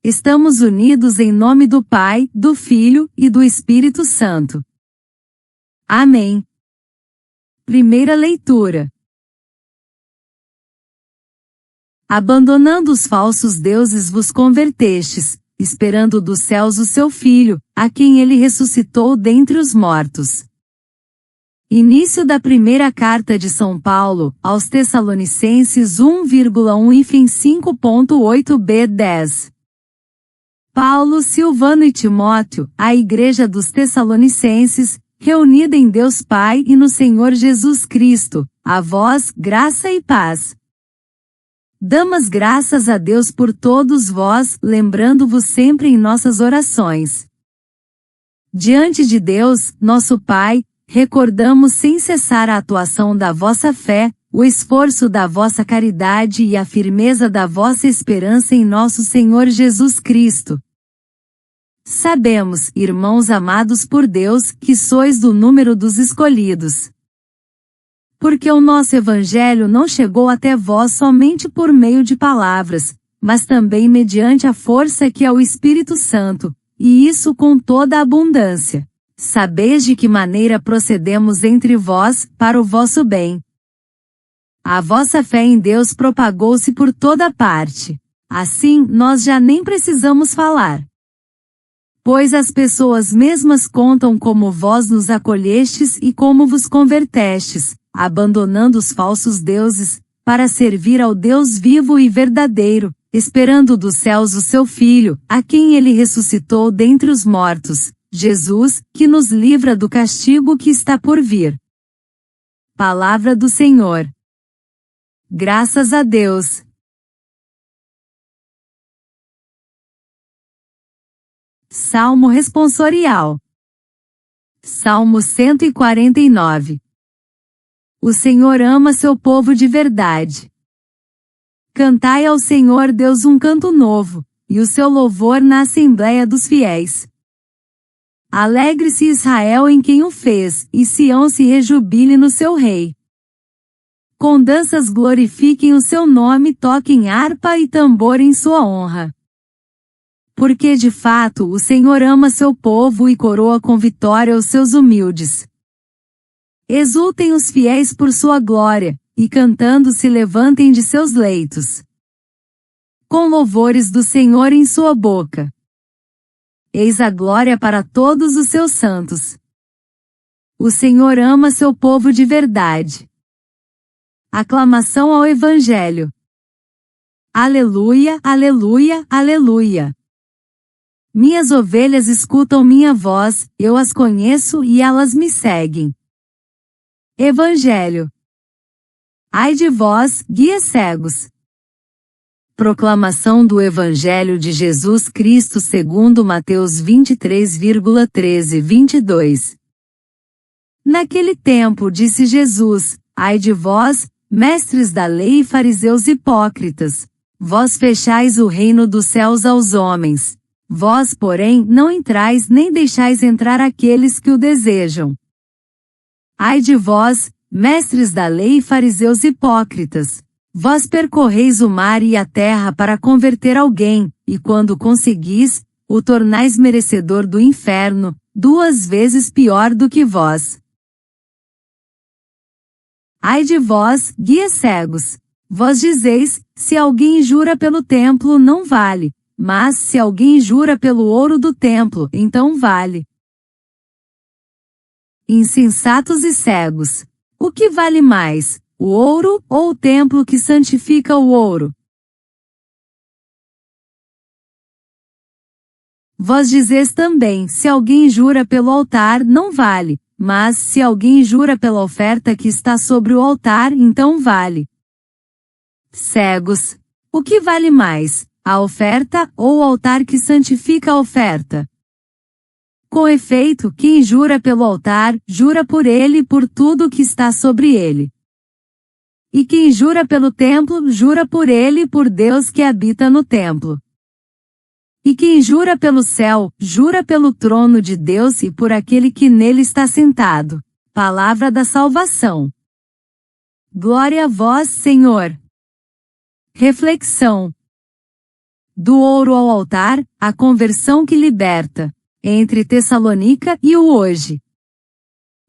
Estamos unidos em nome do Pai, do Filho e do Espírito Santo. Amém. Primeira leitura. Abandonando os falsos deuses vos convertestes, esperando dos céus o seu Filho, a quem ele ressuscitou dentre os mortos. Início da primeira carta de São Paulo, aos Tessalonicenses 1,1 e fim 5.8b10. Paulo, Silvano e Timóteo, a Igreja dos Tessalonicenses, reunida em Deus Pai e no Senhor Jesus Cristo, a vós, graça e paz. Damos graças a Deus por todos vós, lembrando-vos sempre em nossas orações. Diante de Deus, nosso Pai, recordamos sem cessar a atuação da vossa fé, o esforço da vossa caridade e a firmeza da vossa esperança em nosso Senhor Jesus Cristo. Sabemos, irmãos amados por Deus, que sois do número dos escolhidos. Porque o nosso Evangelho não chegou até vós somente por meio de palavras, mas também mediante a força que é o Espírito Santo, e isso com toda a abundância. Sabeis de que maneira procedemos entre vós, para o vosso bem. A vossa fé em Deus propagou-se por toda parte. Assim, nós já nem precisamos falar. Pois as pessoas mesmas contam como vós nos acolhestes e como vos convertestes, abandonando os falsos deuses, para servir ao Deus vivo e verdadeiro, esperando dos céus o seu Filho, a quem ele ressuscitou dentre os mortos, Jesus, que nos livra do castigo que está por vir. Palavra do Senhor. Graças a Deus. Salmo responsorial. Salmo 149. O Senhor ama seu povo de verdade. Cantai ao Senhor Deus um canto novo, e o seu louvor na Assembleia dos Fiéis. Alegre-se Israel em quem o fez, e Sião se rejubile no seu rei. Com danças glorifiquem o seu nome, toquem harpa e tambor em sua honra. Porque de fato o Senhor ama seu povo e coroa com vitória os seus humildes. Exultem os fiéis por sua glória, e cantando se levantem de seus leitos. Com louvores do Senhor em sua boca. Eis a glória para todos os seus santos. O Senhor ama seu povo de verdade. Aclamação ao Evangelho. Aleluia, aleluia, aleluia. Minhas ovelhas escutam minha voz, eu as conheço e elas me seguem. Evangelho. Ai de vós, guias cegos. Proclamação do Evangelho de Jesus Cristo segundo Mateus 23,13-22. Naquele tempo disse Jesus, ai de vós, mestres da lei e fariseus hipócritas, vós fechais o reino dos céus aos homens. Vós, porém, não entrais nem deixais entrar aqueles que o desejam. Ai de vós, mestres da lei e fariseus hipócritas, vós percorreis o mar e a terra para converter alguém, e quando conseguis, o tornais merecedor do inferno, 2 vezes pior do que vós. Ai de vós, guias cegos, vós dizeis, se alguém jura pelo templo não vale, mas se alguém jura pelo ouro do templo, então vale. Insensatos e cegos, o que vale mais, o ouro ou o templo que santifica o ouro? Vós dizeis também, se alguém jura pelo altar não vale, mas se alguém jura pela oferta que está sobre o altar, então vale. Cegos, o que vale mais, a oferta ou o altar que santifica a oferta? Com efeito, quem jura pelo altar, jura por ele e por tudo que está sobre ele. E quem jura pelo templo, jura por ele e por Deus que habita no templo. E quem jura pelo céu, jura pelo trono de Deus e por aquele que nele está sentado. Palavra da salvação. Glória a vós, Senhor. Reflexão. Do ouro ao altar, a conversão que liberta. Entre Tessalônica e o hoje.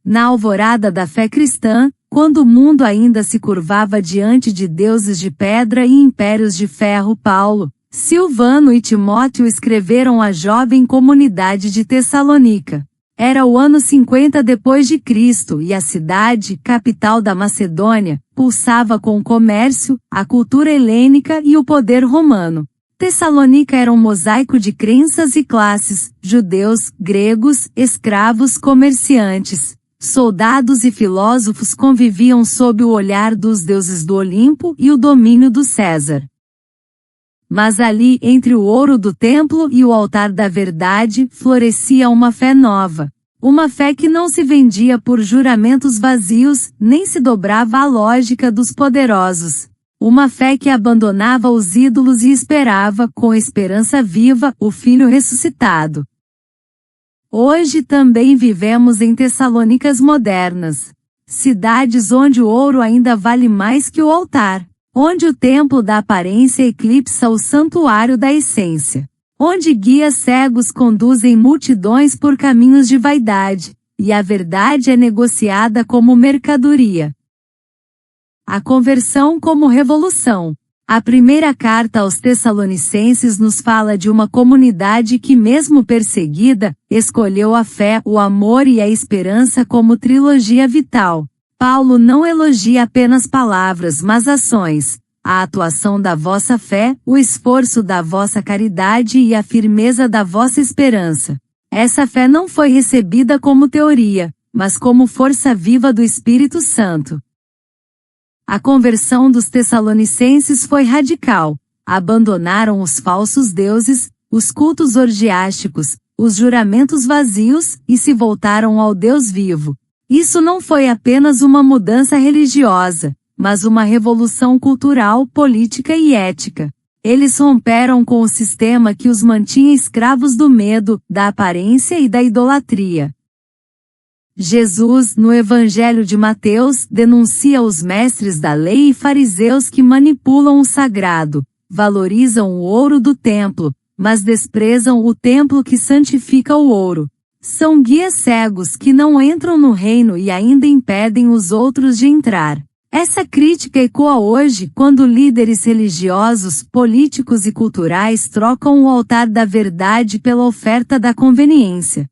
Na alvorada da fé cristã, quando o mundo ainda se curvava diante de deuses de pedra e impérios de ferro, Paulo, Silvano e Timóteo escreveram à jovem comunidade de Tessalônica. Era o ano 50 depois de Cristo e a cidade, capital da Macedônia, pulsava com o comércio, a cultura helênica e o poder romano. Tessalônica era um mosaico de crenças e classes, judeus, gregos, escravos, comerciantes, soldados e filósofos conviviam sob o olhar dos deuses do Olimpo e o domínio do César. Mas ali, entre o ouro do templo e o altar da verdade, florescia uma fé nova. Uma fé que não se vendia por juramentos vazios, nem se dobrava à lógica dos poderosos. Uma fé que abandonava os ídolos e esperava, com esperança viva, o Filho ressuscitado. Hoje também vivemos em Tessalônicas modernas. Cidades onde o ouro ainda vale mais que o altar. Onde o templo da aparência eclipsa o santuário da essência. Onde guias cegos conduzem multidões por caminhos de vaidade, e a verdade é negociada como mercadoria. A conversão como revolução. A primeira carta aos Tessalonicenses nos fala de uma comunidade que, mesmo perseguida, escolheu a fé, o amor e a esperança como trilogia vital. Paulo não elogia apenas palavras, mas ações, a atuação da vossa fé, o esforço da vossa caridade e a firmeza da vossa esperança. Essa fé não foi recebida como teoria, mas como força viva do Espírito Santo. A conversão dos Tessalonicenses foi radical. Abandonaram os falsos deuses, os cultos orgiásticos, os juramentos vazios, e se voltaram ao Deus vivo. Isso não foi apenas uma mudança religiosa, mas uma revolução cultural, política e ética. Eles romperam com o sistema que os mantinha escravos do medo, da aparência e da idolatria. Jesus, no Evangelho de Mateus, denuncia os mestres da lei e fariseus que manipulam o sagrado, valorizam o ouro do templo, mas desprezam o templo que santifica o ouro. São guias cegos que não entram no reino e ainda impedem os outros de entrar. Essa crítica ecoa hoje quando líderes religiosos, políticos e culturais trocam o altar da verdade pela oferta da conveniência.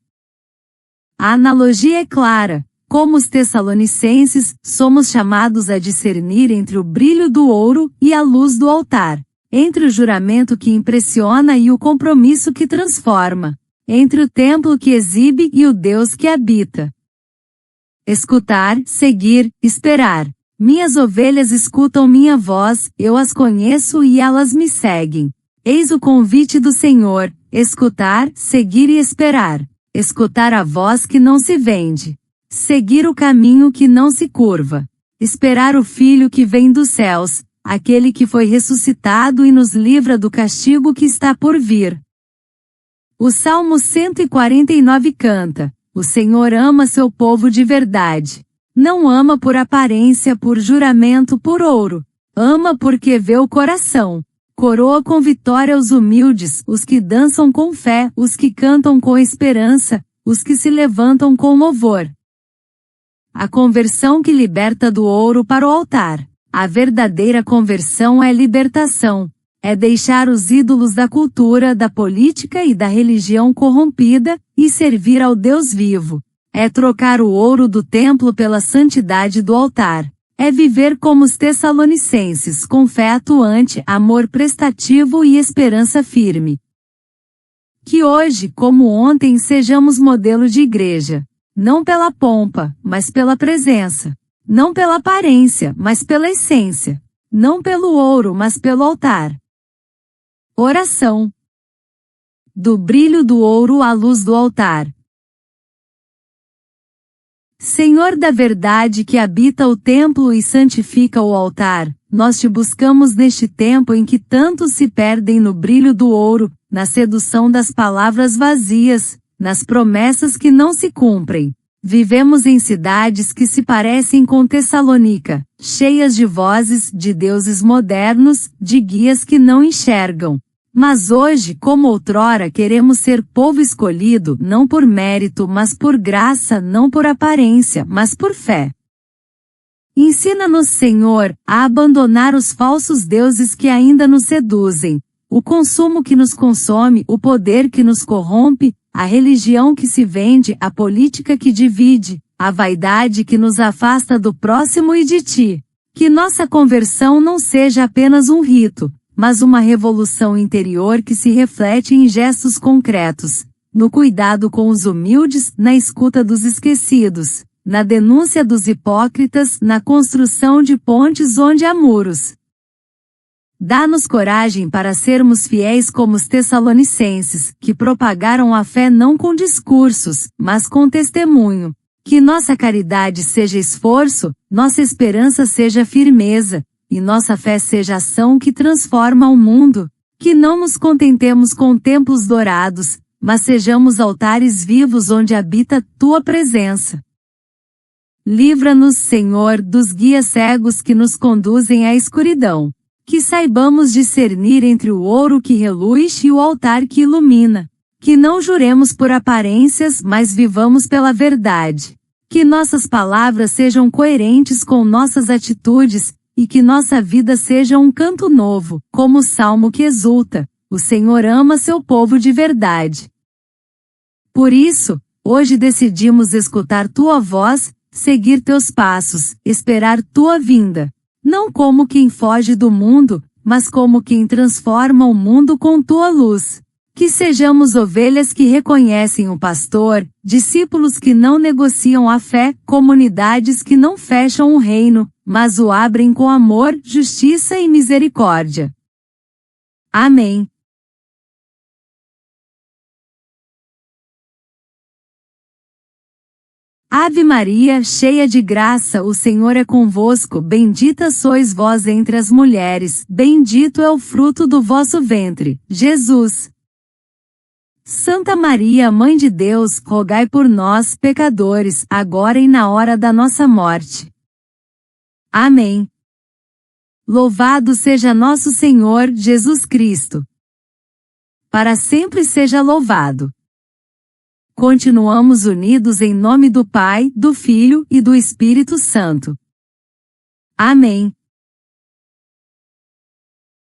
A analogia é clara. Como os Tessalonicenses, somos chamados a discernir entre o brilho do ouro e a luz do altar, entre o juramento que impressiona e o compromisso que transforma, entre o templo que exibe e o Deus que habita. Escutar, seguir, esperar. Minhas ovelhas escutam minha voz, eu as conheço e elas me seguem. Eis o convite do Senhor: escutar, seguir e esperar. Escutar a voz que não se vende. Seguir o caminho que não se curva. Esperar o Filho que vem dos céus, aquele que foi ressuscitado e nos livra do castigo que está por vir. O Salmo 149 canta: o Senhor ama seu povo de verdade. Não ama por aparência, por juramento, por ouro. Ama porque vê o coração. Coroa com vitória os humildes, os que dançam com fé, os que cantam com esperança, os que se levantam com louvor. A conversão que liberta do ouro para o altar. A verdadeira conversão é libertação. É deixar os ídolos da cultura, da política e da religião corrompida, e servir ao Deus vivo. É trocar o ouro do templo pela santidade do altar. É viver como os Tessalonicenses, com fé atuante, amor prestativo e esperança firme. Que hoje, como ontem, sejamos modelo de igreja. Não pela pompa, mas pela presença. Não pela aparência, mas pela essência. Não pelo ouro, mas pelo altar. Oração. Do brilho do ouro à luz do altar. Senhor da verdade que habita o templo e santifica o altar, nós te buscamos neste tempo em que tantos se perdem no brilho do ouro, na sedução das palavras vazias, nas promessas que não se cumprem. Vivemos em cidades que se parecem com Tessalônica, cheias de vozes, de deuses modernos, de guias que não enxergam. Mas hoje, como outrora, queremos ser povo escolhido, não por mérito, mas por graça, não por aparência, mas por fé. Ensina-nos, Senhor, a abandonar os falsos deuses que ainda nos seduzem, o consumo que nos consome, o poder que nos corrompe, a religião que se vende, a política que divide, a vaidade que nos afasta do próximo e de ti. Que nossa conversão não seja apenas um rito, mas uma revolução interior que se reflete em gestos concretos, no cuidado com os humildes, na escuta dos esquecidos, na denúncia dos hipócritas, na construção de pontes onde há muros. Dá-nos coragem para sermos fiéis como os tessalonicenses, que propagaram a fé não com discursos, mas com testemunho. Que nossa caridade seja esforço, nossa esperança seja firmeza, e nossa fé seja ação que transforma o mundo. Que não nos contentemos com templos dourados, mas sejamos altares vivos onde habita tua presença. Livra-nos, Senhor, dos guias cegos que nos conduzem à escuridão. Que saibamos discernir entre o ouro que reluz e o altar que ilumina. Que não juremos por aparências, mas vivamos pela verdade. Que nossas palavras sejam coerentes com nossas atitudes, e que nossa vida seja um canto novo, como o salmo que exulta: o Senhor ama seu povo de verdade. Por isso, hoje decidimos escutar tua voz, seguir teus passos, esperar tua vinda. Não como quem foge do mundo, mas como quem transforma o mundo com tua luz. Que sejamos ovelhas que reconhecem o pastor, discípulos que não negociam a fé, comunidades que não fecham o reino, mas o abrem com amor, justiça e misericórdia. Amém. Ave Maria, cheia de graça, o Senhor é convosco, bendita sois vós entre as mulheres, bendito é o fruto do vosso ventre, Jesus. Santa Maria, Mãe de Deus, rogai por nós, pecadores, agora e na hora da nossa morte. Amém. Louvado seja nosso Senhor Jesus Cristo. Para sempre seja louvado. Continuamos unidos em nome do Pai, do Filho e do Espírito Santo. Amém.